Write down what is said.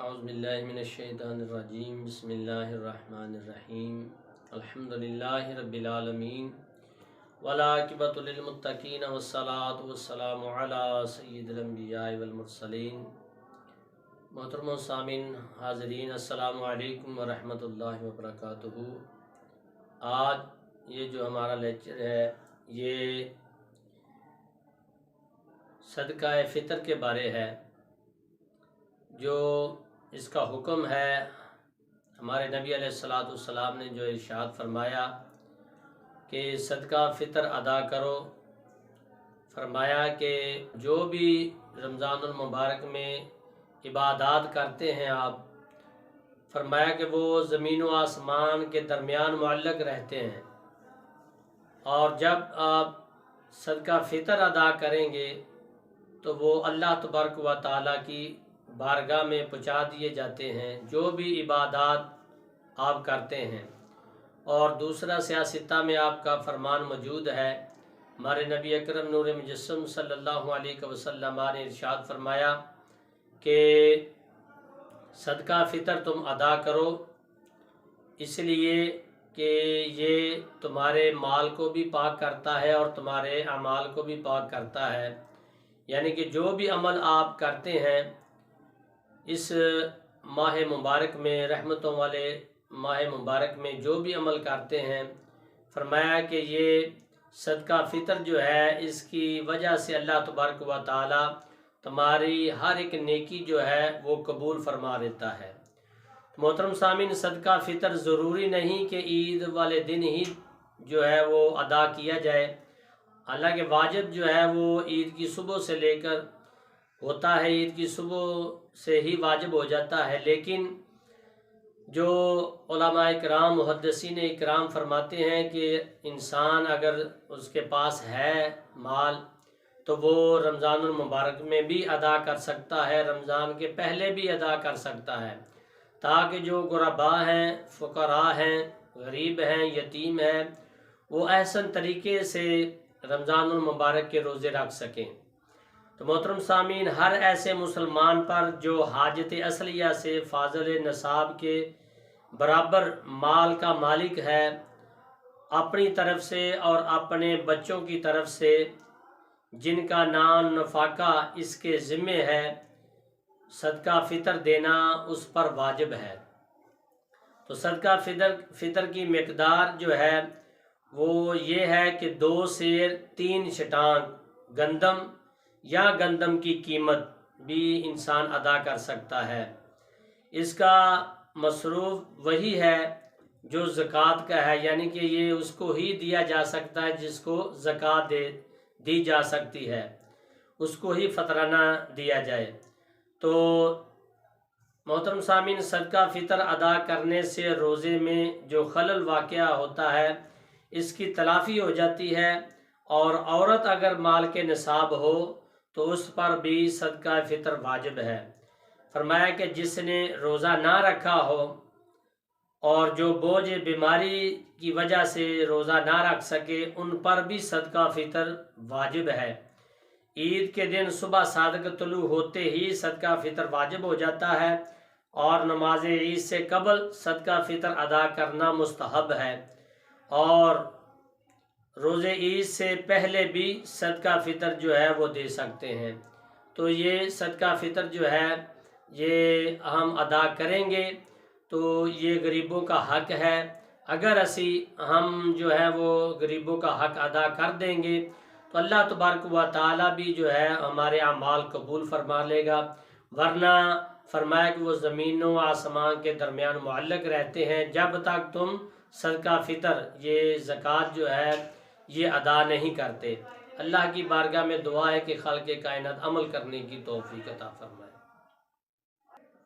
اعوذ باللہ من الشیطان الرجیم بسم اللہ الرحمن الرحیم الحمدللہ رب العالمین والعاقبۃ للمتقین والصلاۃ والسلام علی سید الانبیاء والمرسلین۔ محترم سامعین حاضرین، السلام علیکم ورحمۃ اللہ وبرکاتہ۔ آج یہ جو ہمارا لیکچر ہے یہ صدقہ فطر کے بارے ہے، جو اس کا حکم ہے۔ ہمارے نبی علیہ السلام نے جو ارشاد فرمایا کہ صدقہ فطر ادا کرو، فرمایا کہ جو بھی رمضان المبارک میں عبادات کرتے ہیں آپ، فرمایا کہ وہ زمین و آسمان کے درمیان معلق رہتے ہیں، اور جب آپ صدقہ فطر ادا کریں گے تو وہ اللہ تبارک و تعالیٰ کی بارگاہ میں پہنچا دیے جاتے ہیں جو بھی عبادات آپ کرتے ہیں۔ اور دوسرا سیاستہ میں آپ کا فرمان موجود ہے۔ ہمارے نبی اکرم نور مجسم صلی اللہ علیہ وسلم نے ارشاد فرمایا کہ صدقہ فطر تم ادا کرو، اس لیے کہ یہ تمہارے مال کو بھی پاک کرتا ہے اور تمہارے اعمال کو بھی پاک کرتا ہے۔ یعنی کہ جو بھی عمل آپ کرتے ہیں اس ماہ مبارک میں، رحمتوں والے ماہ مبارک میں جو بھی عمل کرتے ہیں، فرمایا کہ یہ صدقہ فطر جو ہے اس کی وجہ سے اللہ تبارک و تعالی تمہاری ہر ایک نیکی جو ہے وہ قبول فرما لیتا ہے۔ محترم سامعین، صدقہ فطر ضروری نہیں کہ عید والے دن ہی جو ہے وہ ادا کیا جائے، حالانکہ واجب جو ہے وہ عید کی صبح سے لے کر ہوتا ہے، عید کی صبح سے ہی واجب ہو جاتا ہے، لیکن جو علماء اکرام محدثین اکرام فرماتے ہیں کہ انسان اگر اس کے پاس ہے مال تو وہ رمضان المبارک میں بھی ادا کر سکتا ہے، رمضان کے پہلے بھی ادا کر سکتا ہے، تاکہ جو غرباء ہیں، فقراء ہیں، غریب ہیں، یتیم ہیں، وہ احسن طریقے سے رمضان المبارک کے روزے رکھ سکیں۔ تو محترم سامعین، ہر ایسے مسلمان پر جو حاجت اصلیہ سے فاضل نصاب کے برابر مال کا مالک ہے، اپنی طرف سے اور اپنے بچوں کی طرف سے جن کا نان نفقہ اس کے ذمہ ہے، صدقہ فطر دینا اس پر واجب ہے۔ تو صدقہ فطر کی مقدار جو ہے وہ یہ ہے کہ 2 سیر 3 شٹانگ گندم یا گندم کی قیمت بھی انسان ادا کر سکتا ہے۔ اس کا مصروف وہی ہے جو زکوٰۃ کا ہے، یعنی کہ یہ اس کو ہی دیا جا سکتا ہے جس کو زکوٰۃ دی جا سکتی ہے، اس کو ہی فطرانہ دیا جائے۔ تو محترم سامعین، صدقہ فطر ادا کرنے سے روزے میں جو خلل واقع ہوتا ہے اس کی تلافی ہو جاتی ہے، اور عورت اگر مال کے نصاب ہو تو اس پر بھی صدقہ فطر واجب ہے۔ فرمایا کہ جس نے روزہ نہ رکھا ہو اور جو بوجھ بیماری کی وجہ سے روزہ نہ رکھ سکے، ان پر بھی صدقہ فطر واجب ہے۔ عید کے دن صبح صادق طلوع ہوتے ہی صدقہ فطر واجب ہو جاتا ہے، اور نماز عید سے قبل صدقہ فطر ادا کرنا مستحب ہے، اور روزے عید سے پہلے بھی صدقہ فطر جو ہے وہ دے سکتے ہیں۔ تو یہ صدقہ فطر جو ہے یہ ہم ادا کریں گے تو یہ غریبوں کا حق ہے۔ اگر ہم جو ہے وہ غریبوں کا حق ادا کر دیں گے تو اللہ تبارک و تعالیٰ بھی جو ہے ہمارے اعمال قبول فرما لے گا، ورنہ فرمایا کہ وہ زمین و آسمان کے درمیان معلق رہتے ہیں جب تک تم صدقہ فطر یہ زکوٰۃ جو ہے یہ ادا نہیں کرتے۔ اللہ کی بارگاہ میں دعا ہے کہ خالق کائنات عمل کرنے کی توفیق عطا فرمائے۔